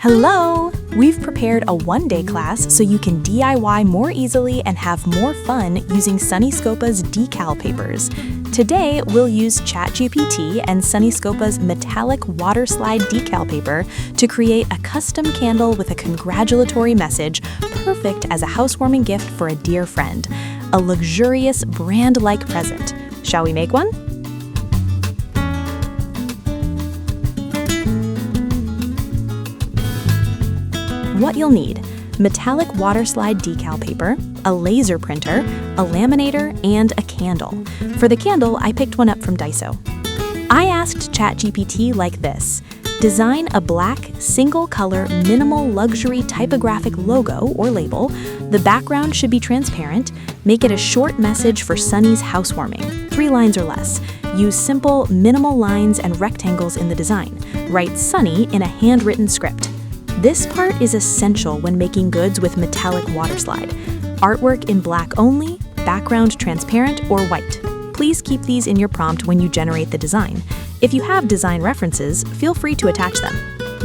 Hello! We've prepared a one-day class so you can DIY more easily and have more fun using Sunnyscopa's decal papers. Today, we'll use ChatGPT and Sunnyscopa's metallic Waterslide Decal paper to create a custom candle with a congratulatory message, perfect as a housewarming gift for a dear friend. A luxurious, brand-like present. Shall we make one? What you'll need: metallic Waterslide decal paper, a laser printer, a laminator, and a candle. For the candle, I picked one up from Daiso. I asked ChatGPT like this: design a black, single-color, minimal luxury typographic logo or label. The background should be transparent. Make it a short message for Sunny's housewarming, 3 lines or less. Use simple, minimal lines and rectangles in the design. Write Sunny in a handwritten script. This part is essential when making goods with metallic Waterslide. Artwork in black only, background transparent or white. Please keep these in your prompt when you generate the design. If you have design references, feel free to attach them.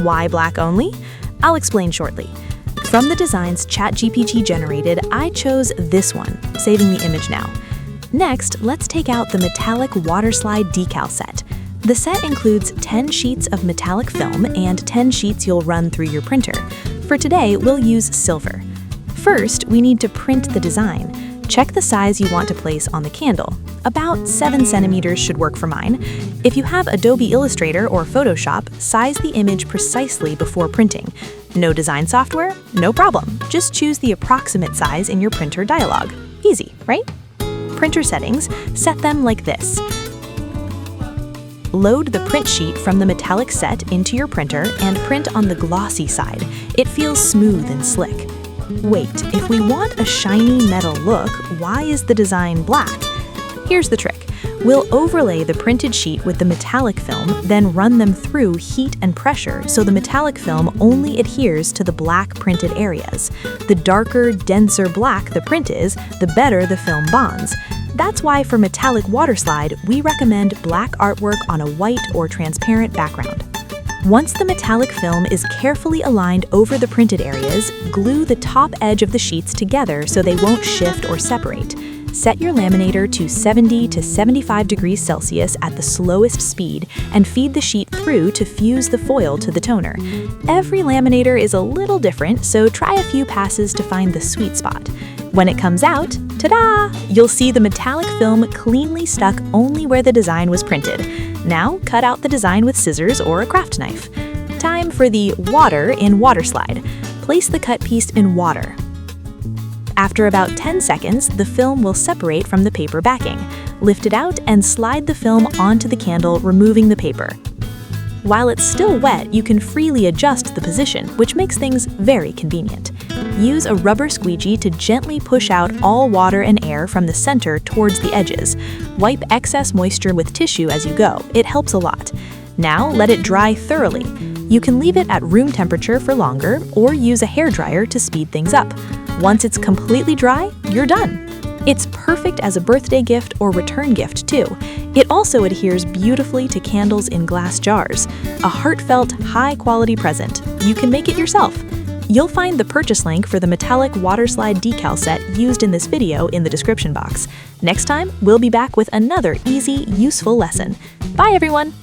Why black only? I'll explain shortly. From the designs ChatGPT generated, I chose this one, saving the image now. Next, let's take out the metallic Waterslide decal set. The set includes 10 sheets of metallic film and 10 sheets you'll run through your printer. For today, we'll use silver. First, we need to print the design. Check the size you want to place on the candle. About 7 centimeters should work for mine. If you have Adobe Illustrator or Photoshop, size the image precisely before printing. No design software? No problem. Just choose the approximate size in your printer dialog. Easy, right? Printer settings, set them like this. Load the print sheet from the metallic set into your printer and print on the glossy side. It feels smooth and slick. Wait, if we want a shiny metal look, why is the design black? Here's the trick. We'll overlay the printed sheet with the metallic film, then run them through heat and pressure so the metallic film only adheres to the black printed areas. The darker, denser black the print is, the better the film bonds. That's why for metallic Waterslide, we recommend black artwork on a white or transparent background. Once the metallic film is carefully aligned over the printed areas, glue the top edge of the sheets together so they won't shift or separate. Set your laminator to 70 to 75 degrees Celsius at the slowest speed and feed the sheet through to fuse the foil to the toner. Every laminator is a little different, so try a few passes to find the sweet spot. When it comes out, ta-da! You'll see the metallic film cleanly stuck only where the design was printed. Now, cut out the design with scissors or a craft knife. Time for the water in Waterslide. Place the cut piece in water. After about 10 seconds, the film will separate from the paper backing. Lift it out and slide the film onto the candle, removing the paper. While it's still wet, you can freely adjust the position, which makes things very convenient. Use a rubber squeegee to gently push out all water and air from the center towards the edges. Wipe excess moisture with tissue as you go. It helps a lot. Now let it dry thoroughly. You can leave it at room temperature for longer or use a hairdryer to speed things up. Once it's completely dry, you're done. It's perfect as a birthday gift or return gift too. It also adheres beautifully to candles in glass jars. A heartfelt, high-quality present. You can make it yourself. You'll find the purchase link for the metallic Waterslide decal set used in this video in the description box. Next time, we'll be back with another easy, useful lesson. Bye everyone!